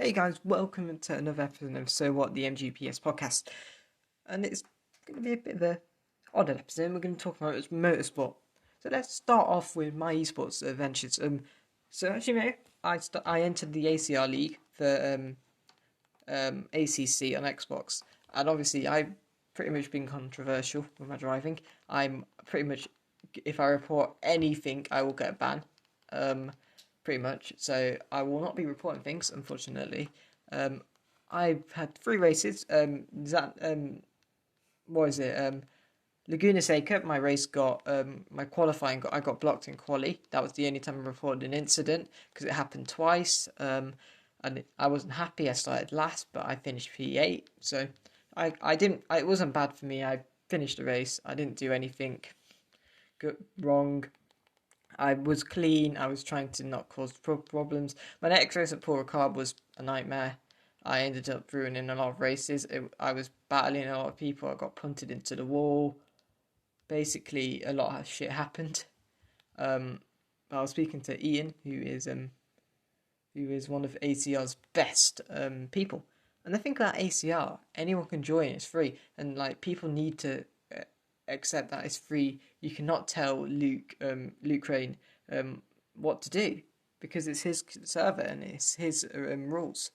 Hey guys, welcome to another episode of So What, the MGPS podcast. And it's going to be a bit of a odd episode. We're going to talk about motorsport. So let's start off with my eSports adventures. So as you know, I entered the ACR league for ACC on Xbox, and obviously I've pretty much been controversial with my driving. I'm pretty much, if I report anything, I will get a ban. Pretty much. So I will not be reporting things, unfortunately. I've had 3 races. What is it? Laguna Seca, my race got, my qualifying, I got blocked in quali. That was the only time I reported an incident, because it happened twice. And I wasn't happy. I started last, but I finished P8. So I didn't, it wasn't bad for me. I finished the race. I didn't do anything wrong. I was clean. I was trying to not cause problems. My next race at Paul Ricard was a nightmare. I ended up ruining a lot of races. I was battling a lot of people. I got punted into the wall. Basically, a lot of shit happened. I was speaking to Ian, who is one of ACR's best people. And the thing about ACR, anyone can join. It's free, and like people need to accept that it's free. You cannot tell Luke Crane what to do, because it's his server and it's his rules.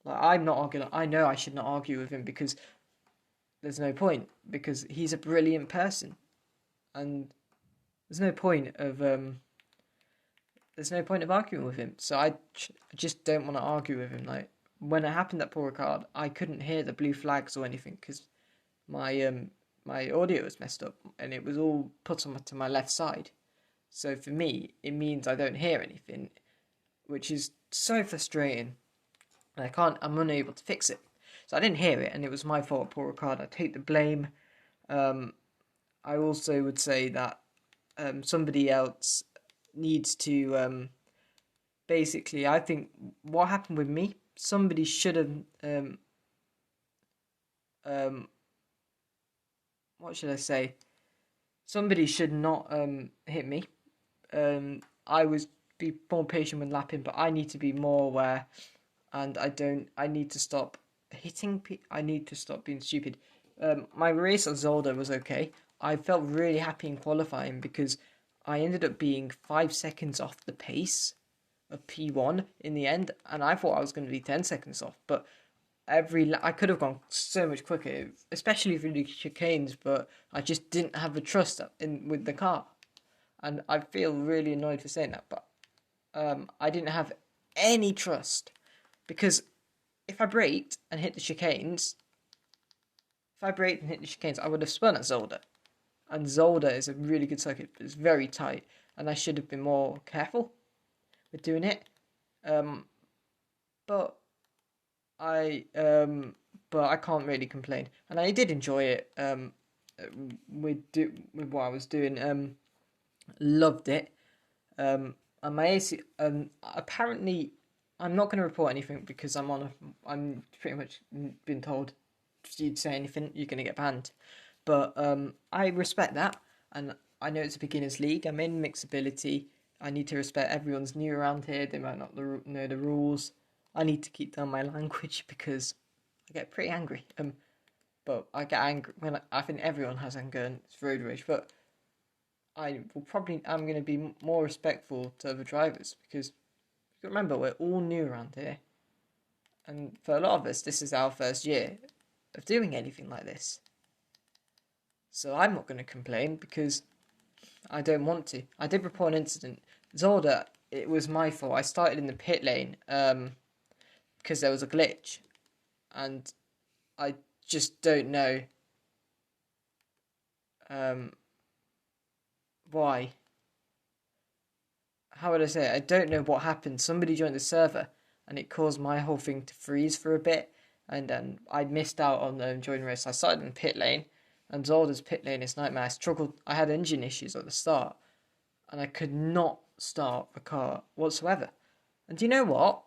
Like, I'm not arguing. I know I should not argue with him, because there's no point, because he's a brilliant person, and there's no point of arguing with him. So I just don't want to argue with him. Like, when it happened at Paul Ricard, I couldn't hear the blue flags or anything, because my audio was messed up and it was all put to my left side. So for me, it means I don't hear anything, which is so frustrating. And I'm unable to fix it. So I didn't hear it, and it was my fault, Paul Ricard. I take the blame. I also would say that somebody else needs to, basically, I think what happened with me, somebody should have, what should I say? Somebody should not hit me. I was be more patient with lapping, but I need to be more aware, and I need to stop hitting. I need to stop being stupid. My race at Zolder was okay. I felt really happy in qualifying, because I ended up being 5 seconds off the pace of P1 in the end, and I thought I was going to be 10 seconds off, but I could have gone so much quicker, especially through the chicanes, but I just didn't have the trust with the car, and I feel really annoyed for saying that. But I didn't have any trust, because if I braked and hit the chicanes, I would have spun at Zolder, and Zolder is a really good circuit, but it's very tight, and I should have been more careful with doing it. But I can't really complain, and I did enjoy it. With what I was doing, loved it. And my AC, apparently, I'm not going to report anything, because I'm pretty much been told, if you'd say anything, you're going to get banned. But I respect that, and I know it's a beginners league. I'm in mixability. I need to respect everyone's new around here. They might not know the rules. I need to keep down my language, because I get pretty angry. But I get angry when I think everyone has anger, and it's road rage. But I'm going to be more respectful to other drivers, because remember, we're all new around here, and for a lot of us, this is our first year of doing anything like this. So I'm not going to complain, because I don't want to. I did report an incident. Zolder, it was my fault. I started in the pit lane, because there was a glitch, and I just don't know why. How would I say it? I don't know what happened. Somebody joined the server, and it caused my whole thing to freeze for a bit, and then I missed out on the joining race. I started in the pit lane, and Zolder's pit lane is nightmare. I struggled. I had engine issues at the start, and I could not start the car whatsoever. And do you know what?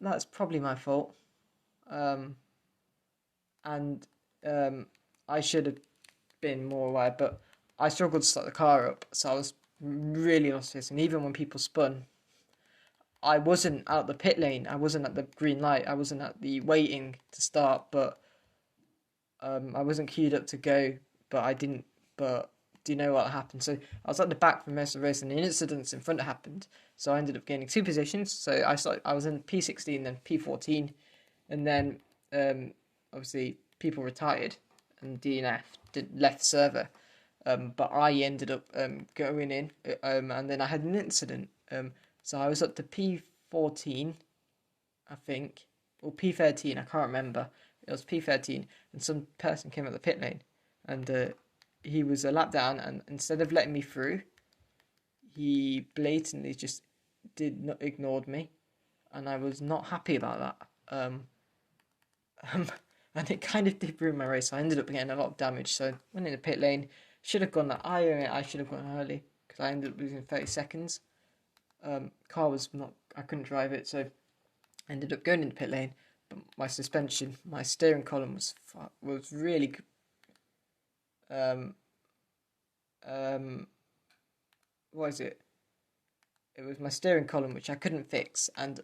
That's probably my fault. I should have been more aware, but I struggled to start the car up, so I was really lost this. And even when people spun, I wasn't out the pit lane. I wasn't at the green light. I wasn't at the waiting to start, but I wasn't queued up to go, but I didn't. But do you know what happened? So I was at the back for most of the race, and the incidents in front happened. So I ended up gaining 2 positions. So I was in P16, then P14, and then obviously people retired, and DNF left the server. But I ended up going in, and then I had an incident. So I was up to P14, I think, or P13. I can't remember. It was P13, and some person came at the pit lane, and he was a lap down, and instead of letting me through, he blatantly just ignored me, and I was not happy about that. And it kind of did ruin my race. I ended up getting a lot of damage, so I went in the pit lane. Should have gone that. I should have gone early because I ended up losing 30 seconds. Car was not. I couldn't drive it, so I ended up going in the pit lane. But my suspension, my steering column was really good. What is it? It was my steering column which I couldn't fix, and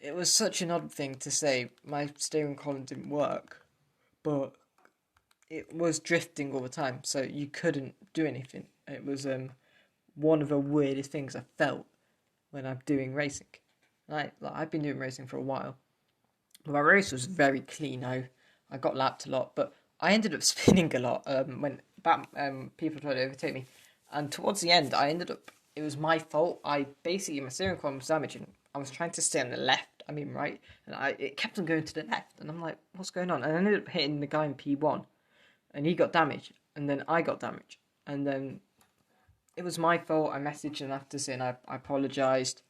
it was such an odd thing to say. My steering column didn't work, but it was drifting all the time, so you couldn't do anything. It was one of the weirdest things I felt when I'm doing racing. I've been doing racing for a while. My race was very clean. I got lapped a lot, but I ended up spinning a lot when people tried to overtake me. And towards the end, it was my fault. My steering column was damaged, and I was trying to stay on the left, right, and it kept on going to the left, and I'm like, what's going on? And I ended up hitting the guy in P1, and he got damaged, and then I got damaged, and then it was my fault. I messaged him after saying I apologised,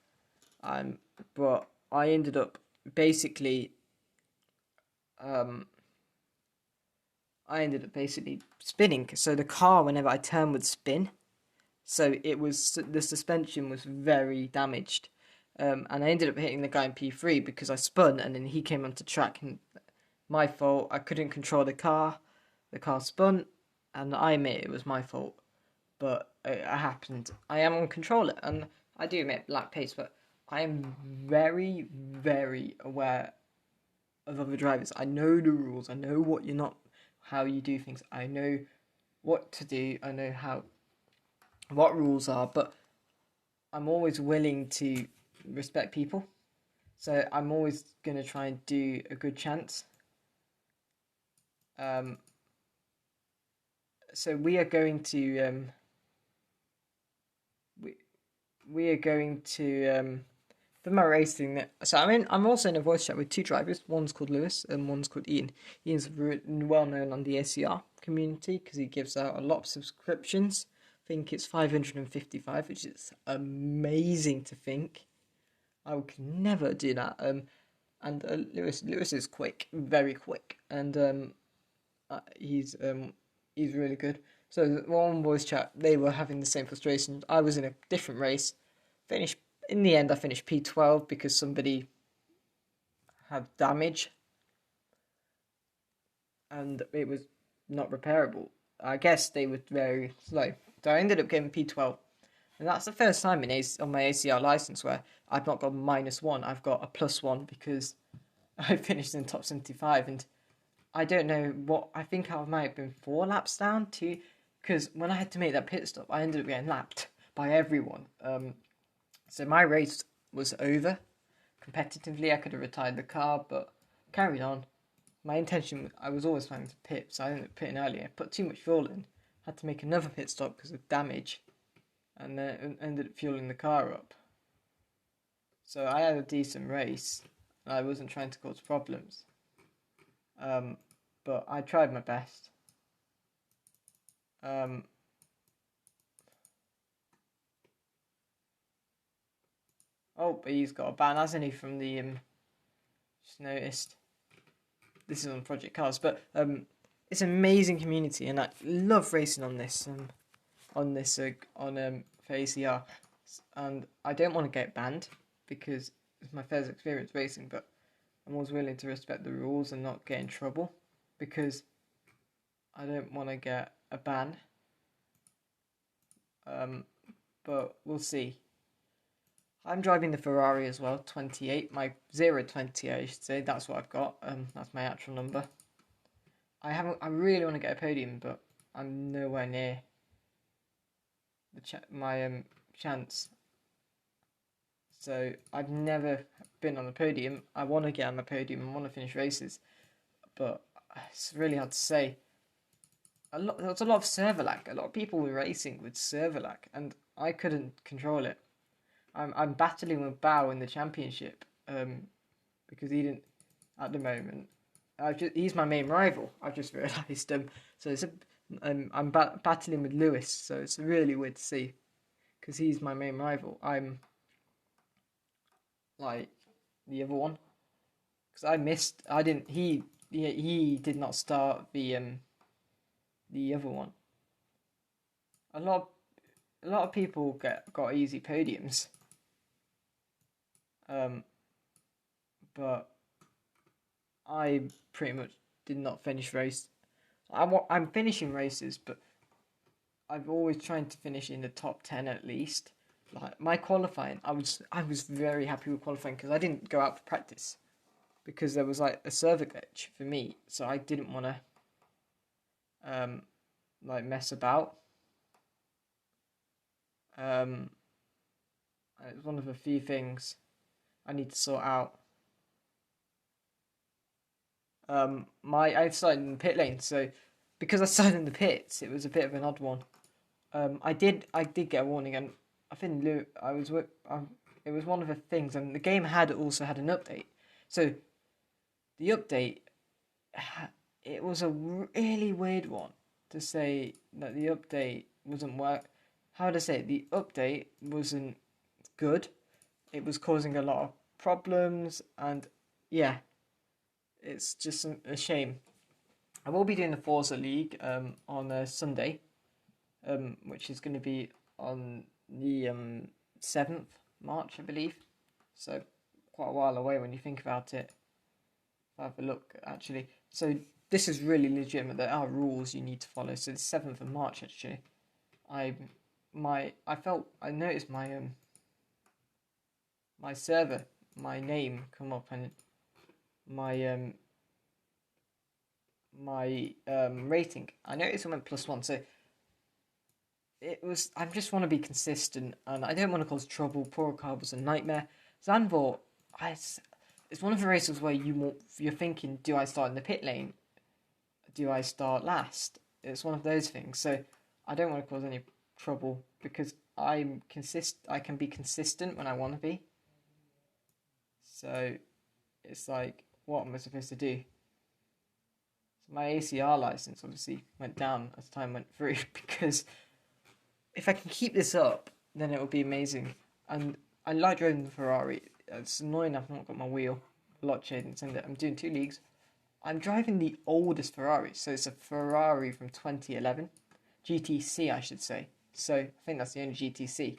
but I ended up basically, spinning. So the car, whenever I turned, would spin. So the suspension was very damaged, and I ended up hitting the guy in P3 because I spun, and then he came onto track, and my fault. I couldn't control the car. The car spun, and I admit it was my fault. But it happened. I am on controller, and I do admit black pace, but I am very, very aware of other drivers. I know the rules. I know how you do things. I know what to do. I know what rules are, but I'm always willing to respect people. So I'm always going to try and do a good chance. So we are going to we are going to for my racing. So I'm also in a voice chat with two drivers. One's called Lewis and one's called Ian. Ian's well known on the ACR community because he gives out a lot of subscriptions. I think it's 555, which is amazing to think. I could never do that. And Lewis is quick, very quick, and he's really good. So one voice chat, they were having the same frustrations. I was in a different race. In the end, I finished P12 because somebody had damage, and it was not repairable. I guess they were very slow, so I ended up getting P12, and that's the first time on my ACR license where I've not got -1. I've got a +1 because I finished in top 75, and I don't know what. I think I might have been 4 laps down too, because when I had to make that pit stop, I ended up getting lapped by everyone. So my race was over. Competitively, I could have retired the car, but carried on. My intention, I was always planning to pit, so I ended up pitting early. I put too much fuel in, had to make another pit stop because of damage, and then ended up fueling the car up. So I had a decent race, and I wasn't trying to cause problems. But I tried my best. Oh, but he's got a ban, hasn't he, from the just noticed. This is on Project Cars, but it's an amazing community, and I love racing on this for ACR, and I don't want to get banned because it's my first experience racing, but I'm always willing to respect the rules and not get in trouble because I don't want to get a ban. But we'll see. I'm driving the Ferrari as well, 28, my 028, I should say. That's what I've got. That's my actual number. I really want to get a podium, but I'm nowhere near my chance. So I've never been on the podium. I want to get on the podium. I want to finish races, but it's really hard to say. There's a lot of server lag. A lot of people were racing with server lag, and I couldn't control it. I'm battling with Bao in the championship, because he didn't at the moment. He's my main rival. I've just realised. So I'm battling with Lewis. So it's really weird to see, because he's my main rival. I'm like the other one, because I missed. I didn't. He did not start the other one. A lot of people got easy podiums. But I pretty much did not finish race. I'm finishing races, but I've always tried to finish in the top 10 at least. Like my qualifying, I was very happy with qualifying because I didn't go out for practice because there was like a server glitch for me, so I didn't want to like mess about. It's one of the few things I need to sort out. I started in the pit lane, so because I started in the pits, it was a bit of an odd one. I did get a warning, and I think it was one of the things, and the game also had an update. So the update, it was a really weird one to say that the update wasn't work. How would I say it? The update wasn't good. It was causing a lot of problems, and yeah, it's just a shame. I will be doing the Forza League on a Sunday, which is going to be on the 7th March, I believe. So quite a while away when you think about it. If I have a look, actually. So this is really legitimate. There are rules you need to follow. So the 7th of March, actually. I noticed my server, my name come up, and my rating. I noticed it went +1, so I just want to be consistent, and I don't want to cause trouble. Poor car was a nightmare. Zandvoort, it's one of the races where you're thinking, do I start in the pit lane? Do I start last? It's one of those things. So I don't want to cause any trouble because I can be consistent when I want to be. So it's like, what am I supposed to do? So my ACR license obviously went down as time went through because if I can keep this up, then it will be amazing. And I like driving the Ferrari. It's annoying I've not got my wheel. A lot changed in that I'm doing 2 leagues. I'm driving the oldest Ferrari, so it's a Ferrari from 2011. GTC, I should say. So I think that's the only GTC.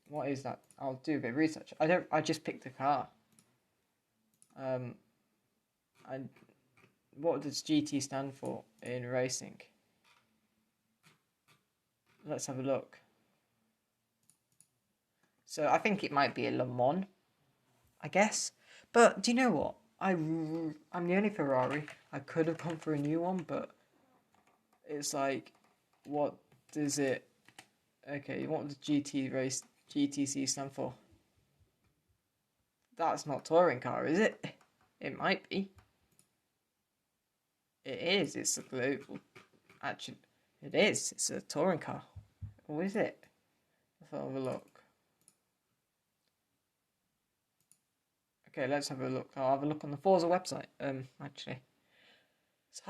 What is that? I'll do a bit of research. I just picked the car. What does GT stand for in racing? Let's have a look. So I think it might be a Le Mans, I guess. But do you know what? I'm the only Ferrari. I could have gone for a new one, but it's like, what does it? Okay, what does GTC stand for? That's not touring car, is it? It might be. It is. It's a global. Actually, it is. It's a touring car. Or is it? Let's have a look. Okay, let's have a look. I'll have a look on the Forza website. Actually, so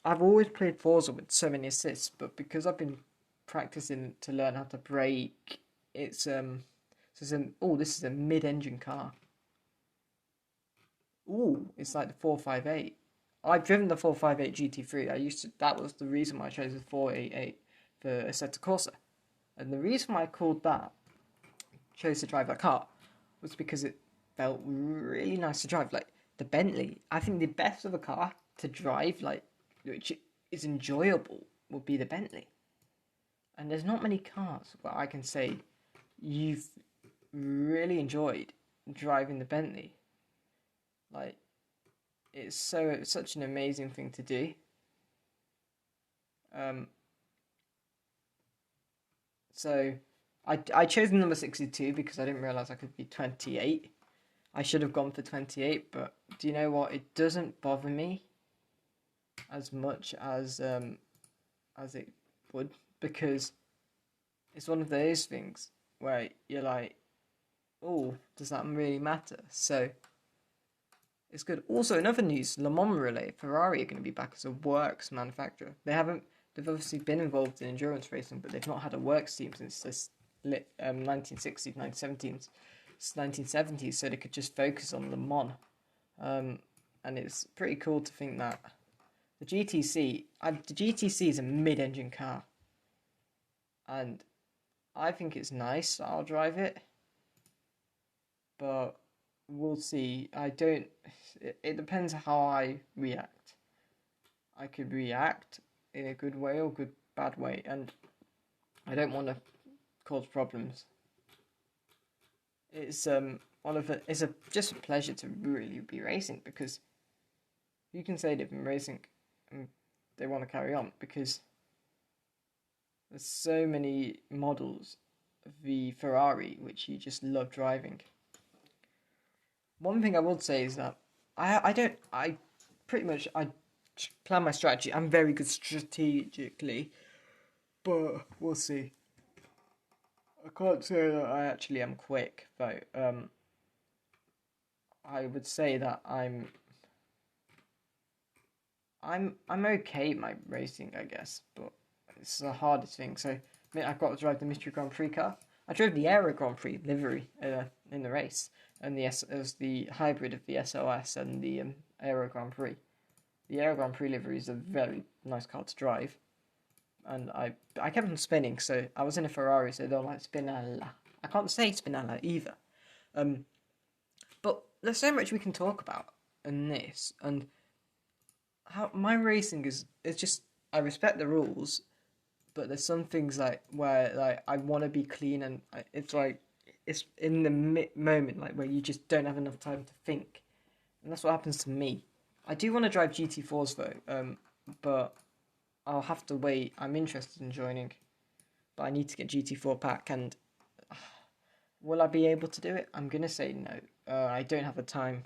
I've always played Forza with so many assists, but because I've been practicing to learn how to brake, this is a mid-engine car. Ooh, it's like the 458. I've driven the 458 GT3. That was the reason why I chose the 488 for Assetto Corsa. And the reason why I chose to drive that car was because it felt really nice to drive. Like the Bentley, I think the best of a car to drive, like, which is enjoyable, would be the Bentley. And there's not many cars where I can say you've really enjoyed driving the Bentley. Like, it's such an amazing thing to do. Um, so I chose the number 62 because I didn't realize I could be 28. I should have gone for 28, but do you know what? It doesn't bother me as much as it would, because it's one of those things where you're like, oh, does that really matter? So it's good. Also, in other news, Le Mans relay, Ferrari are going to be back as a works manufacturer. They've obviously been involved in endurance racing, but they've not had a works team since this 1960s, 1970s, 1970s, so they could just focus on Le Mans. And it's pretty cool to think that the GTC is a mid-engine car, and I think it's nice. I'll drive it, but we'll see. It depends how I react. I could react in a good way or bad way, and I don't want to cause problems. It's just a pleasure to really be racing, because you can say they've been racing and they want to carry on, because there's so many models of the Ferrari which you just love driving. One thing I would say is that I plan my strategy. I'm very good strategically, but we'll see. I can't say that I actually am quick, though. I would say that I'm okay at my racing, I guess, but it's the hardest thing. So, I mean, I've got to drive the Mystery Grand Prix car. I drove the Aero Grand Prix livery in the race, and it was the hybrid of the SOS and the Aero Grand Prix. The Aero Grand Prix livery is a very nice car to drive, and I kept on spinning, so I was in a Ferrari, so they're like spinella. I can't say spinella either. But there's so much we can talk about in this, and how my racing is. It's just, I respect the rules, but there's some things like where like I want to be clean, and it's like it's in the moment like where you just don't have enough time to think, and that's what happens to me. I do want to drive GT4s though, but I'll have to wait. I'm interested in joining, but I need to get GT4 pack, and will I be able to do it? I'm gonna say no. I don't have the time.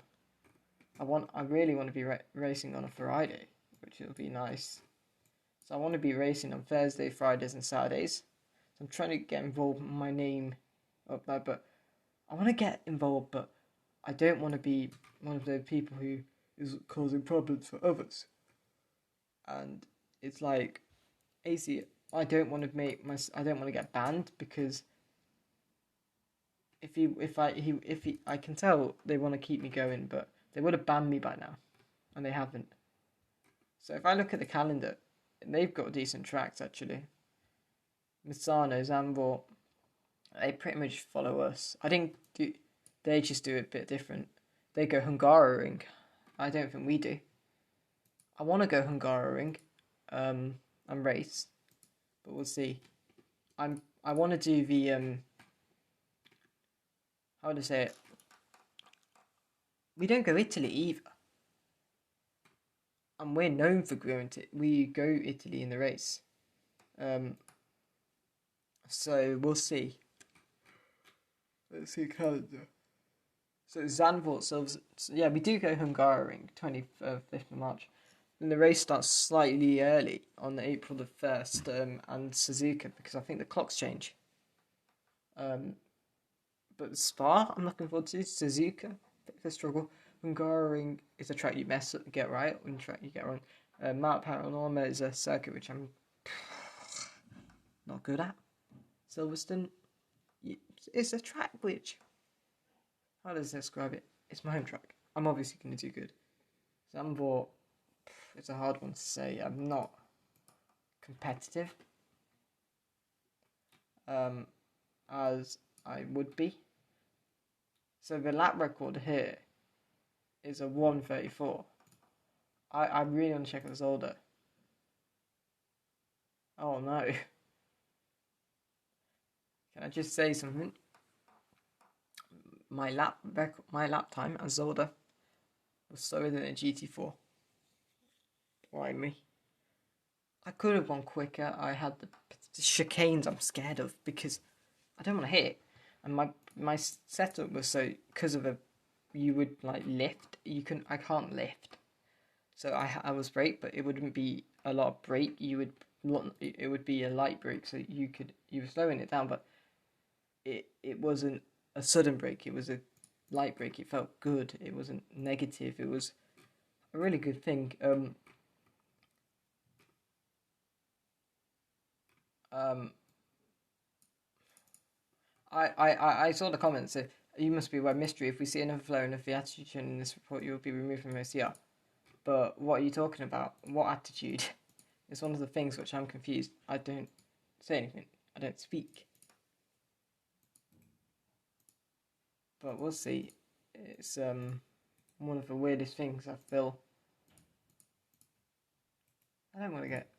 I really want to be racing on a Friday, which will be nice. So I want to be racing on Thursday, Fridays, and Saturdays. So I'm trying to get involved with my name up there, but I want to get involved, but I don't want to be one of those people who is causing problems for others. And it's like, AC, I don't want to get banned, because I can tell they want to keep me going, but they would have banned me by now, and they haven't. So if I look at the calendar, they've got decent tracks actually. Misano, Zandvoort, they pretty much follow us. They just do it a bit different. They go Hungaroring. I don't think we do. I want to go Hungaroring, and race, but we'll see. I want to do the how would I say it? We don't go Italy either, and we're known for we go Italy in the race. So we'll see. Let's see calendar. So Zandvoort, so yeah, we do go Hungaroring, 25th of March. Then the race starts slightly early on April the 1st, and Suzuka, because I think the clocks change. But Spa, I'm looking forward to. Suzuka, bit of a struggle. Hungaroring is a track you get right, one track you get wrong. Mount Paranorma is a circuit which I'm not good at. Silverstone, it's a track which, how does I describe it? It's my home track. I'm obviously going to do good. Zandvoort, it's a hard one to say. I'm not competitive, as I would be. So the lap record here is a 1:34. I really want to check if it's older. Oh no. Can I just say something? My lap time as Zelda was slower than a GT4. Why me? I could have gone quicker. I had the chicanes I'm scared of because I don't want to hit. And my setup was so because of you would like lift. I can't lift. So I was brake, but it wouldn't be a lot of brake. It would be a light brake, so you were slowing it down, but it wasn't a sudden brake. It was a light brake. It felt good. It wasn't negative. It was a really good thing. I saw the comments. You must be aware mystery. If we see another flow of the attitude in this report, you will be removed from ACR. But what are you talking about? What attitude? It's one of the things which I'm confused. I don't say anything. I don't speak. But we'll see. It's one of the weirdest things I feel. I don't want to get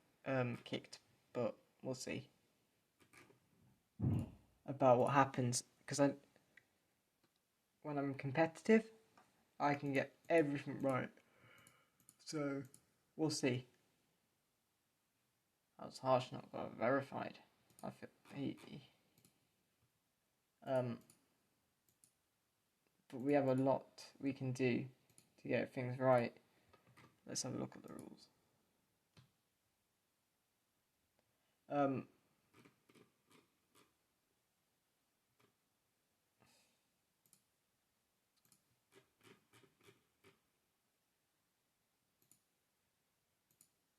kicked, but we'll see about what happens. Because when I'm competitive, I can get everything right. So we'll see. That was harsh, not verified. I feel but we have a lot we can do to get things right. Let's have a look at the rules.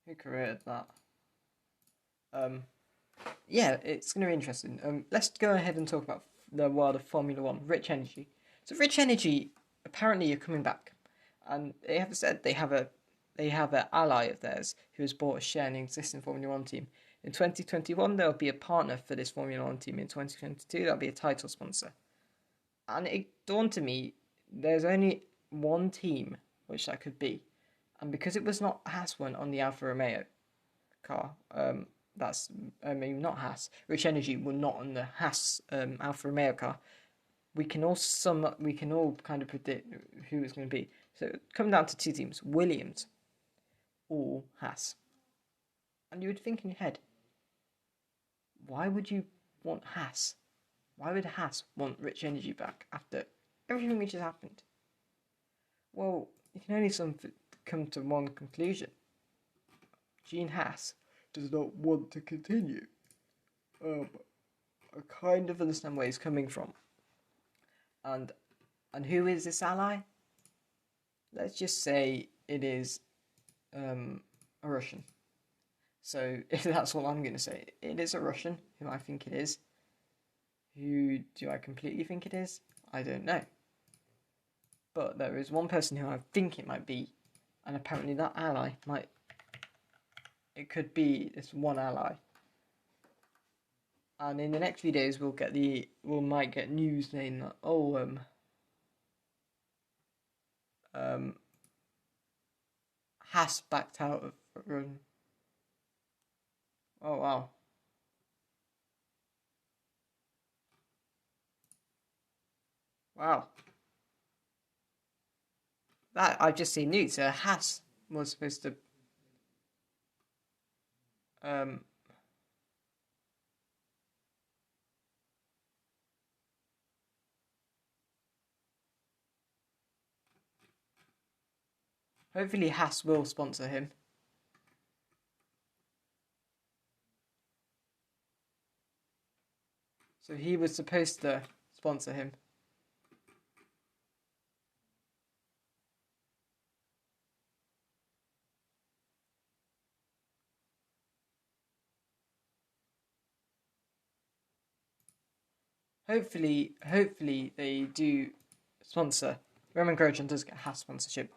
Who created that? Yeah, it's going to be interesting. Let's go ahead and talk about the world of Formula One, Rich Energy. So Rich Energy apparently are coming back, and they have said they have an ally of theirs who has bought a share in an existing Formula One team. In 2021, there'll be a partner for this Formula One team. In 2022, there'll be a title sponsor. And it dawned to me, there's only one team which that could be, and because it was not Haas one on the Alfa Romeo car, that's not Haas. Rich Energy were not on the Haas Alfa Romeo car. We can all kind of predict who it's going to be. So it comes down to two teams: Williams or Haas. And you would think in your head, why would you want Haas? Why would Haas want Rich Energy back after everything which has happened? Well, you can only come to one conclusion. Gene Haas does not want to continue. I kind of understand where he's coming from. And who is this ally? Let's just say it is a Russian. So if that's all I'm going to say, it is a Russian, who I think it is. Who do I completely think it is? I don't know. But there is one person who I think it might be, and apparently that ally it could be this one ally. And in the next few days, we might get news saying that Haas backed out of run. Oh wow. Wow. That I've just seen news. Haas was supposed to hopefully Haas will sponsor him. So he was supposed to sponsor him. Hopefully they do sponsor. Roman Grosjean does get Haas sponsorship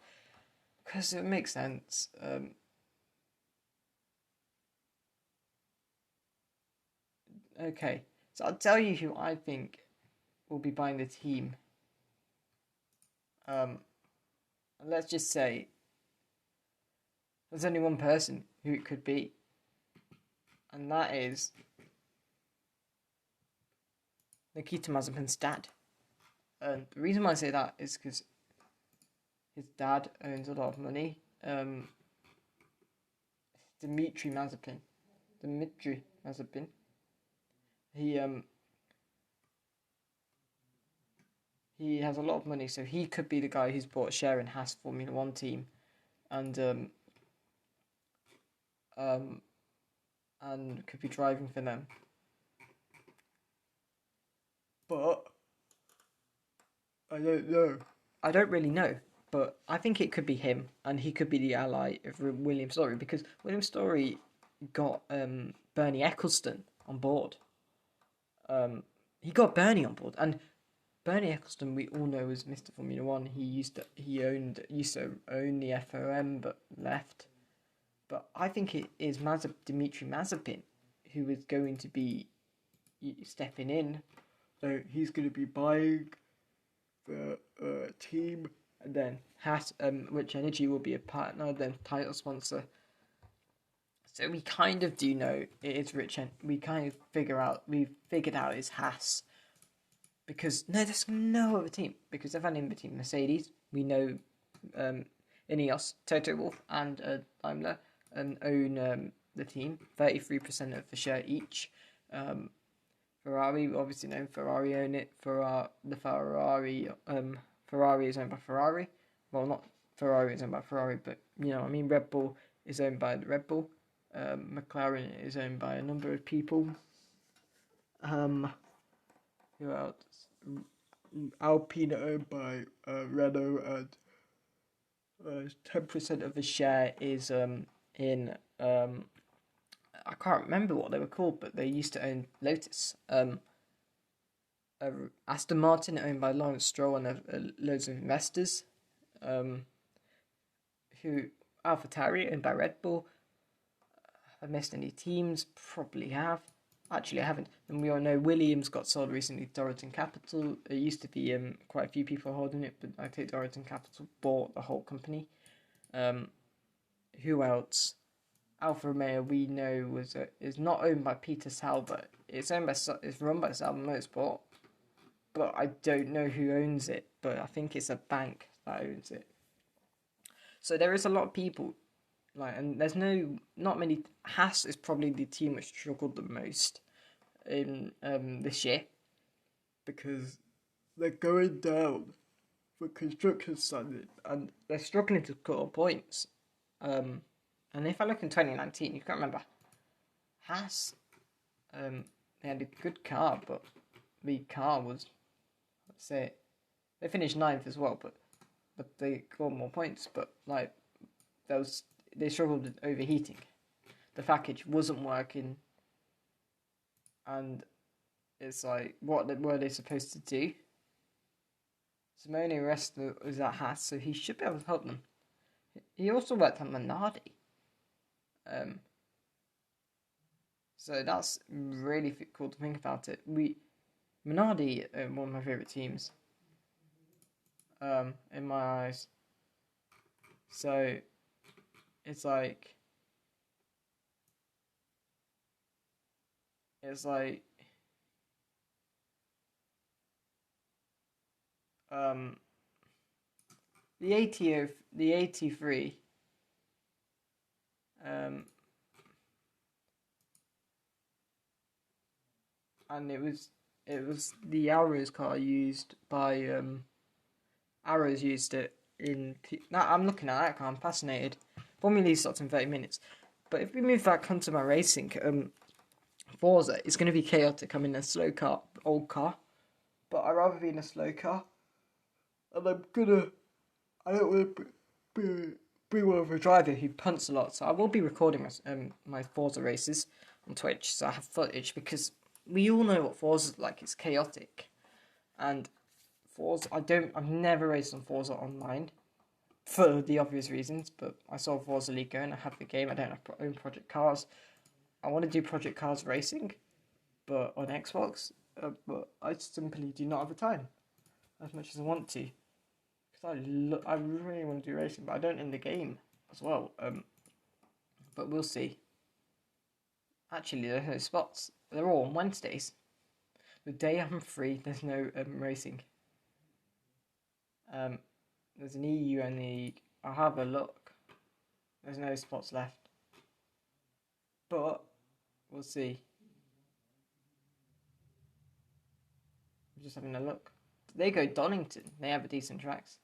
because it makes sense. Okay, so I'll tell you who I think will be buying the team. Let's just say there's only one person who it could be, and that is Nikita Mazepin's dad. And the reason why I say that is because his dad owns a lot of money. Dmitry Mazepin. He has a lot of money, so he could be the guy who's bought a share in Haas Formula One team, and could be driving for them. But I don't know. I don't really know, but I think it could be him, and he could be the ally of William Story, because William Story got Bernie Ecclestone on board. He got Bernie on board, and Bernie Ecclestone we all know as Mr. Formula One. He used to own the FOM, but left. But I think it is Dmitry Mazepin who is going to be stepping in. So he's going to be buying the team, and then Haas, Rich Energy will be a partner, then title sponsor. So we kind of do know it is Rich, and we kind of figured out it's Haas. Because there's no other team. Because they've had in between Mercedes, we know Ineos, Toto Wolff, and Daimler own the team, 33% of the share each. Ferrari, obviously known Ferrari own it. Ferrari is owned by Ferrari. Well, not Ferrari is owned by Ferrari, but Red Bull is owned by the Red Bull. McLaren is owned by a number of people. Who else? Alpine owned by Renault, and 10% of the share is in I can't remember what they were called, but they used to own Lotus. Aston Martin owned by Lawrence Stroll and loads of investors. AlphaTauri owned by Red Bull. Have I missed any teams? Probably have. Actually, I haven't. And we all know Williams got sold recently to Dorrington Capital. It used to be quite a few people holding it, but I think Dorrington Capital bought the whole company. Who else? Alfa Romeo, we know, is not owned by Peter Sal, but it's run by Sauber Motorsport. But I don't know who owns it, but I think it's a bank that owns it. So there is a lot of people, and there's not many. Haas is probably the team which struggled the most in this year, because they're going down for construction standard, and they're struggling to score points. And if I look in 2019, you can't remember. Haas, they had a good car, but the car was, let's say, they finished 9th as well, but they got more points. But they struggled with overheating. The package wasn't working, and it's what were they supposed to do? Simone Resta was at Haas, so he should be able to help them. He also worked at Minardi. So that's really cool to think about it. Minardi are one of my favourite teams. In my eyes. So it's the AT3 and it was the Arrows car used by Arrows used it in. Now I'm looking at that car. I'm fascinated. Formula E starts in 30 minutes, but if we move back onto my racing, Forza, it's going to be chaotic. I'm in a slow car, old car, but I'd rather be in a slow car, and I don't want to be one of a driver who punts a lot, so I will be recording my Forza races on Twitch, so I have footage, because we all know what Forza's like. It's chaotic, and Forza, I've never raced on Forza online, for the obvious reasons, but I saw Forza League going, I have the game, I don't have own Project Cars. I want to do Project Cars racing, but on Xbox, but I simply do not have the time, as much as I want to. Because I really want to do racing, but I don't in the game as well. But we'll see. Actually, there's no spots. They're all on Wednesdays. The day I'm free, there's no racing. There's an EU only. I'll have a look. There's no spots left, but we'll see. I'm just having a look. They go Donington. They have a decent tracks.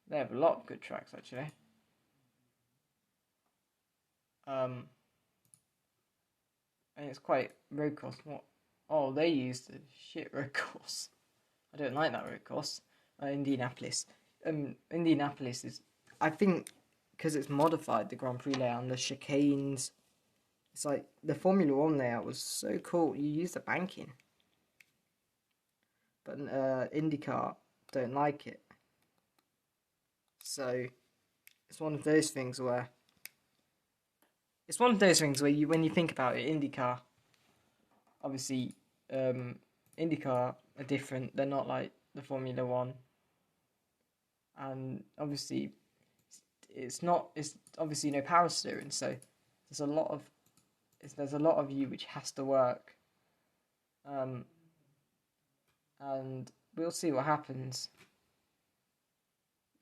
They have a lot of good tracks actually. And it's quite road course. What? Oh, they used the shit road course. I don't like that road course. Indianapolis. Indianapolis is, I think, because it's modified the Grand Prix layout and the chicanes. It's like the Formula One layout was so cool. You use the banking, but IndyCar don't like it. So it's one of those things where you, when you think about it, IndyCar, obviously, IndyCar are different. They're not like the Formula One, and obviously, it's obviously no power steering. So there's a lot of you which has to work, and we'll see what happens.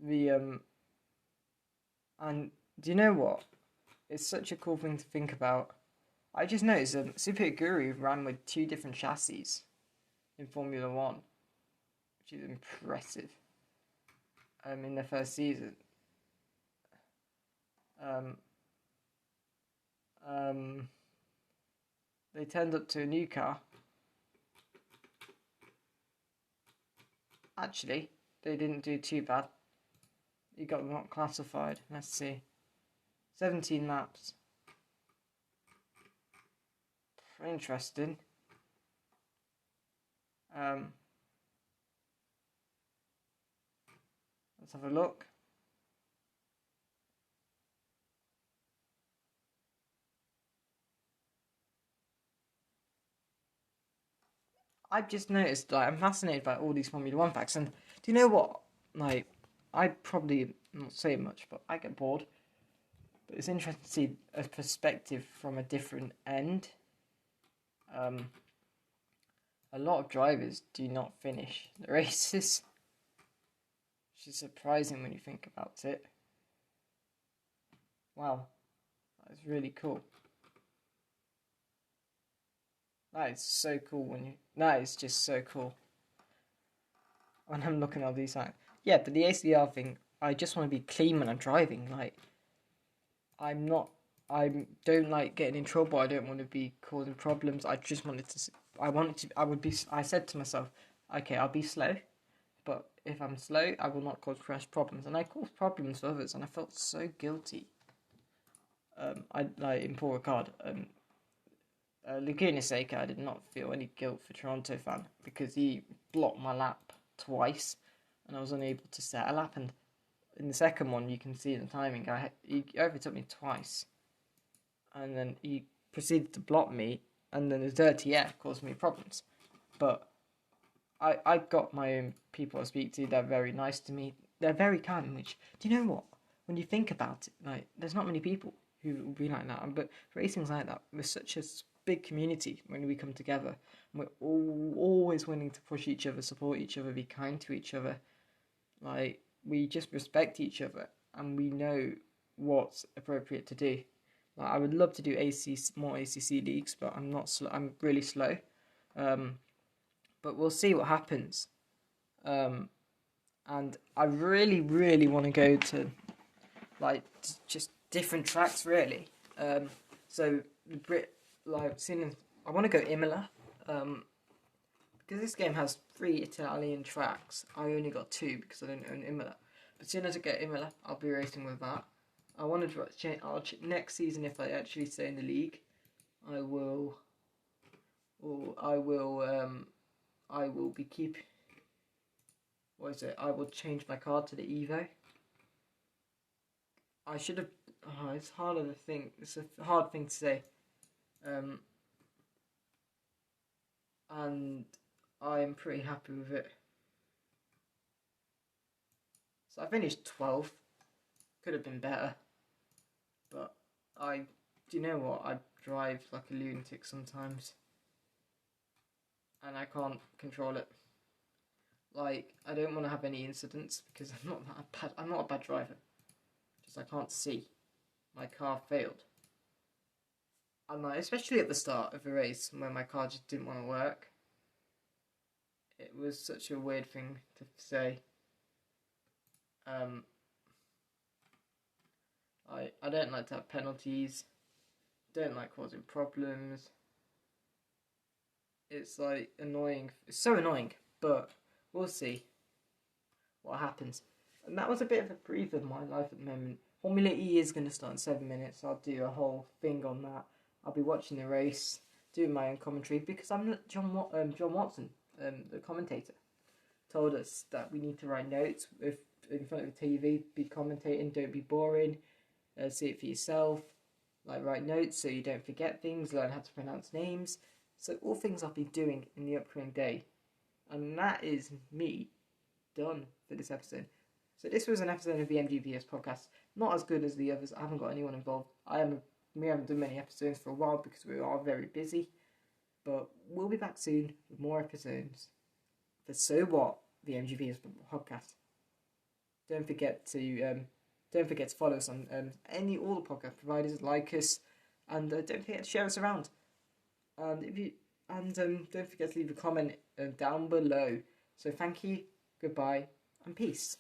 And do you know what? It's such a cool thing to think about. I just noticed Super Guru ran with 2 different chassis in Formula One, which is impressive. In their first season. They turned up to a new car. Actually, they didn't do too bad. You got not classified. Let's see. 17 laps. Interesting. Let's have a look. I've just noticed, like, I'm fascinated by all these Formula One facts, and do you know what? Like, I probably not say much, but I get bored. But it's interesting to see a perspective from a different end. A lot of drivers do not finish the races, which is surprising when you think about it. Wow, that's really cool. That is so cool that is just so cool. When I'm looking at these things. Yeah, but the ACR thing, I just want to be clean when I'm driving. Like, I don't like getting in trouble. I don't want to be causing problems. I just I said to myself, okay, I'll be slow, but if I'm slow, I will not cause crash problems. And I caused problems for others, and I felt so guilty. In Paul Ricard, Laguna Seca, I did not feel any guilt for Toronto fan because he blocked my lap twice, and I was unable to set a lap. And in the second one, you can see the timing. He overtook me twice, and then he proceeded to block me, and then the dirty air caused me problems. But I got my own people I speak to. They're very nice to me. They're very kind. Which, do you know what? When you think about it, like, there's not many people who will be like that. But racing's like that. We're such a big community when we come together. And we're always willing to push each other, support each other, be kind to each other. Like, we just respect each other, and we know what's appropriate to do. Like, I would love to do more ACC leagues, but I'm not. I'm really slow. But we'll see what happens. And I really, really want to go to, like, just different tracks, really. So I want to go Imola. Because this game has 3 Italian tracks. I only got 2 because I don't own Imola. But as soon as I get Imola, I'll be racing with that. I want to next season, if I actually stay in the league, I will be keeping. What is it? I will change my car to the Evo. I should have. Oh, it's harder to think. It's a hard thing to say. And I'm pretty happy with it. So I finished 12th. Could have been better. But do you know what? I drive like a lunatic sometimes. and I can't control it. Like, I don't want to have any incidents because I'm not that bad. I'm not a bad driver. Just I can't see. My car failed. And like, especially at the start of the race when my car just didn't want to work. It was such a weird thing to say. I don't like to have penalties. Don't like causing problems. It's like annoying. It's so annoying, but we'll see what happens. And that was a bit of a breather of my life at the moment. Formula E is going to start in 7 minutes. I'll do a whole thing on that. I'll be watching the race, doing my own commentary because John Watson, the commentator, told us that we need to write notes in front of the TV, be commentating, don't be boring, see it for yourself, like write notes so you don't forget things, learn how to pronounce names. So all things I'll be doing in the upcoming day. And that is me done for this episode. So this was an episode of the MGPS podcast. Not as good as the others. I haven't got anyone involved. We haven't done many episodes for a while because we are very busy. But we'll be back soon with more episodes for So What, the MGPS podcast. Don't forget to follow us on all the podcast providers, like us, and don't forget to share us around. And don't forget to leave a comment down below. So thank you, goodbye, and peace.